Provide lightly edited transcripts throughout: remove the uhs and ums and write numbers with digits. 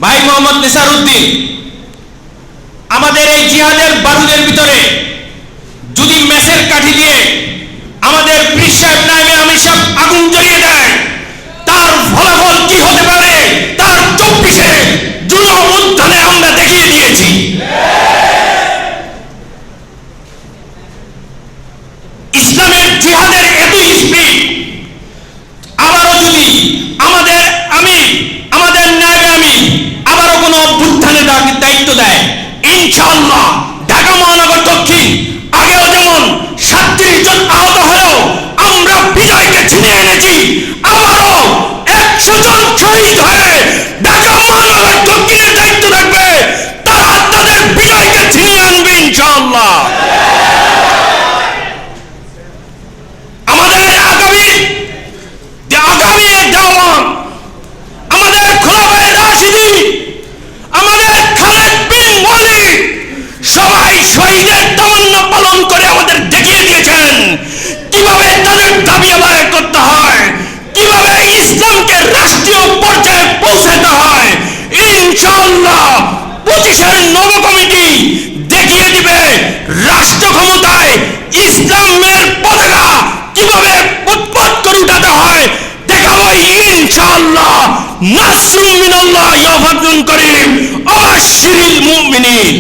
ভাই মোহাম্মদ নিসার উদ্দিন, আমাদের এই জিহাদের বারুদের ভিতরে যদি মেসের কাঠি দিয়ে আমাদের পীর সাহেব নায়েবে আমির সাহেব আগুন জ্বালিয়ে দেয়, তার ফলাফল কি হতে পারে তার 24-এ জুলুম উত্থানে আমরা দেখিয়ে দিয়েছি। ইসলামের জিহাদের এতই স্পিড, আবারও যদি আমাদের নায়েবে আমির আবারও কোনো অভ্যুত্থানের দায়িত্ব দেয়, ইনশাআল্লাহ ঢাকা মহানগর দক্ষিণ আগেও যেমন 37 জন আহত হয়েও আমরা বিজয়কে ছিনিয়ে এনেছি, আবারও 100 জন শহীদ হয়ে ঢাকা মহানগর দক্ষিণের দায়িত্ব থাকবে, তারা তাদের বিজয়কে ছিনিয়ে আনবে ইনশাআল্লাহ। আমাদের আগামী দেওয়ান, আমাদের খোলাফায়ে রাশিদিন, আমাদের খালেদ বিন ওয়ালিদ সবাই শহীদের তামান্না পালন করে আমাদের দেখিয়ে দিয়েছেন কিভাবে তাদের দাবি আদায় করতে হয়, কিভাবে ইসলামকে রাষ্ট্রীয় পর্যায়ে পৌঁছাতে হয়। ইনশাআল্লাহ 25-এর নব কমিটি দেখিয়ে দিবে রাষ্ট্র ক্ষমতায় ইসলামের পতাকা কিভাবে উৎপাদ করে উঠাতে হয়, দেখাবো ইনশাআল্লাহ। নাসরুম মিনাল্লাহ ওয়া ফাতহুন করিম, আবাশশিরিল মুমিনিন।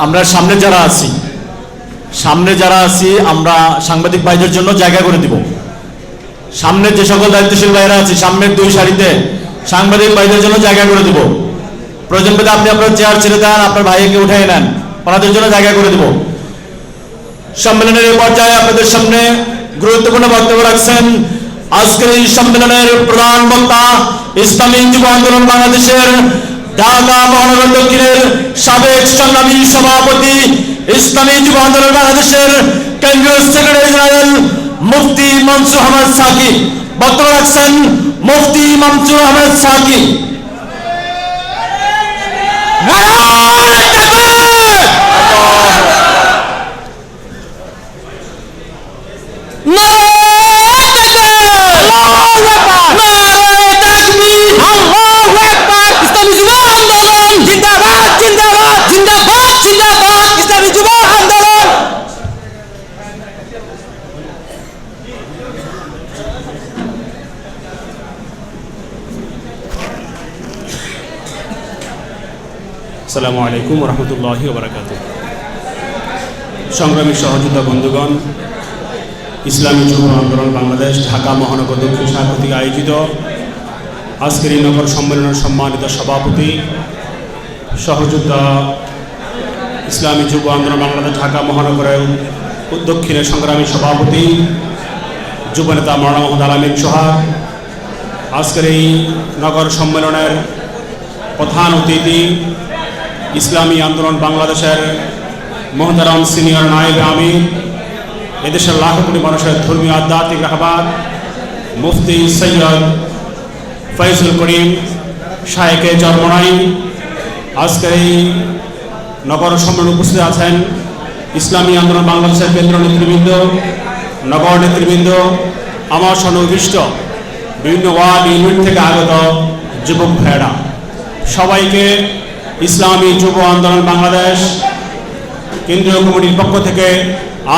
আমরা সামনে যারা আছি আমরা সাংবাদিক ভাইদের জন্য জায়গা করে দিব। সামনে যে সকল দায়িত্বশীল ভাইরা আছে সামনের 2 সারিতে সাংবাদিক ভাইদের জন্য জায়গা করে দিব। প্রয়োজন পেলে আপনি আপনার চেয়ার ছেড়ে দেন, আপনার ভাইকে উঠিয়ে নেন, ওনাদের জন্য জায়গা করে দিব। সম্মেলনের এই পর্যায়ে আপনাদের সামনে গুরুত্বপূর্ণ বক্তব্য রাখছেন আজকের এই সম্মেলনের প্রধান বক্তা, ইসলামী যুব আন্দোলন বাংলাদেশের ঢাকা মহানগর দক্ষিণের সাবেক সংগ্রামী সভাপতি, ইসলামী যুব আন্দোলন বাংলাদেশের কেন্দ্রীয় সেক্রেটারি জেনারেল মুফতি মনসুর আহমদ সাকি বক্তব্য রাখছেন। মুফতি মনসুর আহমদ সাকি। আসসালামু আলাইকুম ওয়া রাহমাতুল্লাহি ওয়া বারাকাতুহু। সংগ্রামী সহযোদ্ধা বন্ধুগণ, ইসলামী যুব আন্দোলন বাংলাদেশ ঢাকা মহানগর দক্ষিণ শাখা কর্তৃক আয়োজিত আজকের এই নগর সম্মেলনের সম্মানিত সভাপতি, সহযোদ্ধা ইসলামী যুব আন্দোলন বাংলাদেশ ঢাকা মহানগরের দক্ষিণের সংগ্রামী সভাপতি যুবনেতা মাওলানা মোহাম্মদ আল-আমিন সোহাগ, আজকের এই নগর সম্মেলনের প্রধান অতিথি ইসলামী আন্দোলন বাংলাদেশের মোহতারাম সিনিয়র নায়েবে আমির, এদেশের লাখো কোটি মানুষের ধর্মীয় আধ্যাত্মিক রাহবার মুফতি সৈয়দ ফয়জুল করিম শায়েখে চরমনাই, আজকের এই নগর সম্মেলনে উপস্থিত আছেন ইসলামী আন্দোলন বাংলাদেশের কেন্দ্রীয় নেতৃবৃন্দ, নগর নেতৃবৃন্দ, আমার সন্নিবিষ্ট বিভিন্ন ওয়ার্ড ইউনিট থেকে আগত যুবক ভাইয়েরা, সবাইকে ইসলামী যুব আন্দোলন বাংলাদেশ কেন্দ্রীয় কমিটির পক্ষ থেকে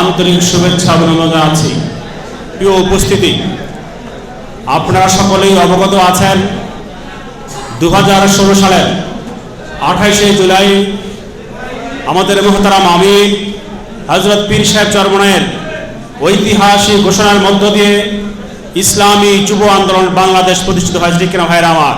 আন্তরিক শুভেচ্ছা অভিনন্দন জানাচ্ছি। প্রিয় উপস্থিতি, আপনারা সকলেই অবগত আছেন 2016 সালের 28শে জুলাই আমাদের মোহতারাম আমির হযরত পীর সাহেব চরমনাইয়ের ঐতিহাসিক ঘোষণার মধ্য দিয়ে ইসলামী যুব আন্দোলন বাংলাদেশ প্রতিষ্ঠিত হয়েছে। ঠিক কিনা ভাইরা আমার?